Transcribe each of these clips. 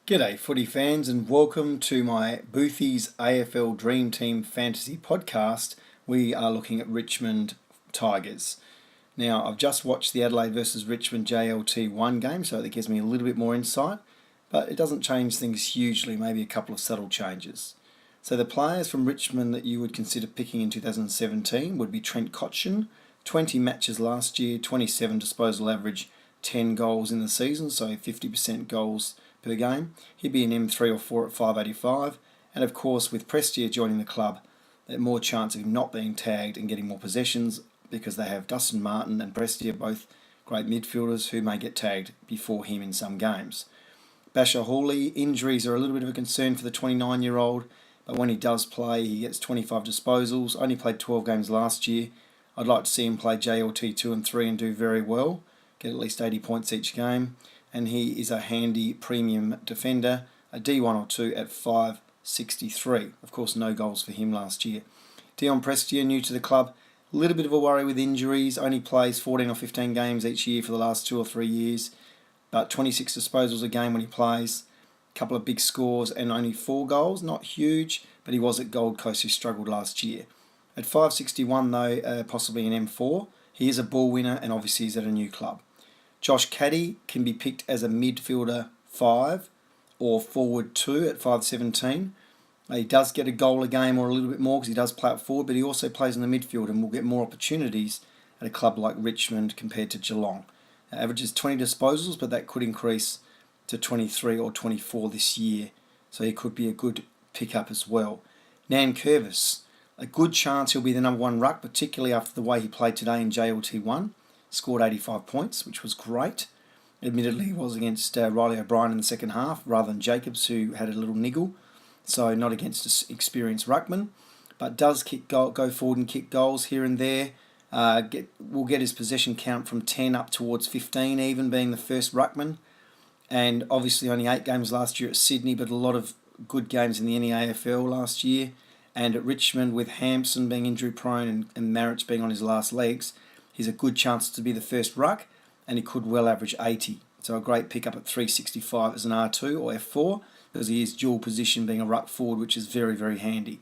G'day footy fans and welcome to my Boothy's AFL Dream Team Fantasy podcast. We are looking at Richmond Tigers. Now I've just watched the Adelaide versus Richmond JLT1 game, so that gives me a little bit more insight, but it doesn't change things hugely, maybe a couple of subtle changes. So the players from Richmond that you would consider picking in 2017 would be Trent Cotchin, 20 matches last year, 27 disposal average, 10 goals in the season, so 50% goals per game. He'd be an M3 or 4 at 585, and of course with Prestia joining the club, there's more chance of him not being tagged and getting more possessions because they have Dustin Martin and Prestia, both great midfielders who may get tagged before him in some games. Basher Hawley, injuries are a little bit of a concern for the 29-year-old, but when he does play, he gets 25 disposals, only played 12 games last year. I'd like to see him play JLT 2 and 3 and do very well, get at least 80 points each game, and he is a handy premium defender, a D1 or 2 at 563. Of course, no goals for him last year. Dion Prestia, new to the club, a little bit of a worry with injuries, only plays 14 or 15 games each year for the last 2 or 3 years, but 26 disposals a game when he plays, a couple of big scores and only 4 goals, not huge, but he was at Gold Coast who struggled last year. At 561 though, possibly an M4, he is a ball winner and obviously he's at a new club. Josh Caddy can be picked as a midfielder 5 or forward 2 at 517. He does get a goal a game or a little bit more because he does play up forward, but he also plays in the midfield and will get more opportunities at a club like Richmond compared to Geelong. Averages 20 disposals, but that could increase to 23 or 24 this year, so he could be a good pickup as well. Nan Curvis, a good chance he'll be the number 1 ruck, particularly after the way he played today in JLT1. Scored 85 points, which was great. Admittedly, it was against Riley O'Brien in the second half rather than Jacobs, who had a little niggle. So not against an experienced ruckman, but does go forward and kick goals here and there. Will get his possession count from 10 up towards 15 even, being the first ruckman. And obviously only 8 games last year at Sydney, but a lot of good games in the AFL last year. And at Richmond, with Hampson being injury prone and Marich being on his last legs, he's a good chance to be the first ruck, and he could well average 80. So a great pickup at 365 as an R2 or F4, because he is dual position being a ruck forward, which is very, very handy.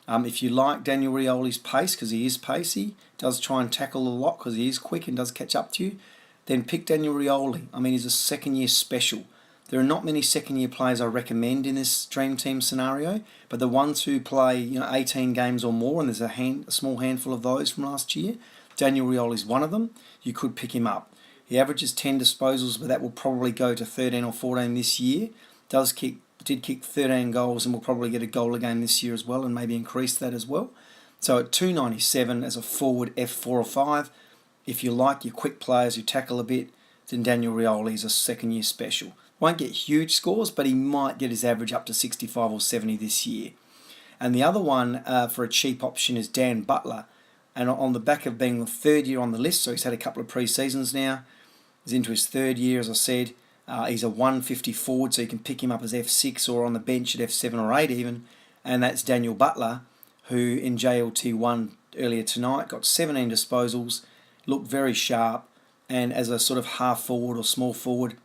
If you like Daniel Rioli's pace, because he is pacey, does try and tackle a lot because he is quick and does catch up to you, then pick Daniel Rioli. I mean, he's a second-year special. There are not many second-year players I recommend in this Dream Team scenario, but the ones who play 18 games or more, and there's a small handful of those from last year, Daniel Rioli is one of them. You could pick him up. He averages 10 disposals, but that will probably go to 13 or 14 this year. Did kick 13 goals and will probably get a goal a game this year as well, and maybe increase that as well. So at 297 as a forward F4 or 5, if you like your quick players who tackle a bit, then Daniel Rioli is a second-year special. Won't get huge scores, but he might get his average up to 65 or 70 this year. And the other one for a cheap option is Dan Butler. And on the back of being the 3rd year on the list, so he's had a couple of pre-seasons now, he's into his 3rd year, as I said. He's a 150 forward, so you can pick him up as F6 or on the bench at F7 or 8 even. And that's Daniel Butler, who in JLT1 earlier tonight got 17 disposals, looked very sharp, and as a sort of half forward or small forward,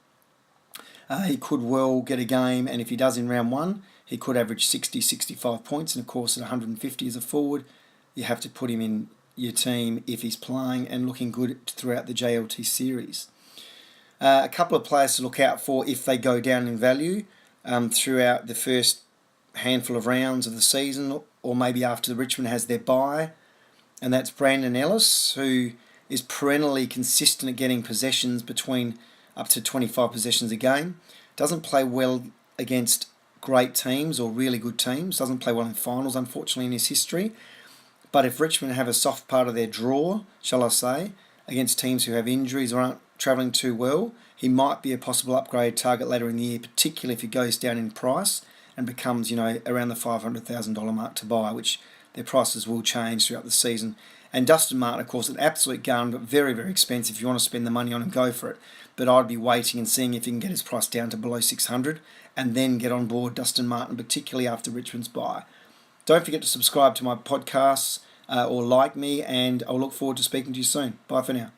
he could well get a game, and if he does in round 1, he could average 60, 65 points, and of course at 150 as a forward, you have to put him in your team if he's playing and looking good throughout the JLT series. A couple of players to look out for if they go down in value throughout the first handful of rounds of the season, or maybe after Richmond has their bye, and that's Brandon Ellis, who is perennially consistent at getting possessions between up to 25 possessions a game. Doesn't play well against great teams or really good teams. Doesn't play well in finals, unfortunately, in his history. But if Richmond have a soft part of their draw, shall I say, against teams who have injuries or aren't travelling too well, he might be a possible upgrade target later in the year, particularly if he goes down in price and becomes, around the $500,000 mark to buy, which their prices will change throughout the season. And Dustin Martin, of course, an absolute gun, but very, very expensive. If you want to spend the money on him, go for it. But I'd be waiting and seeing if he can get his price down to below 600 and then get on board Dustin Martin, particularly after Richmond's bye. Don't forget to subscribe to my podcasts or like me, and I'll look forward to speaking to you soon. Bye for now.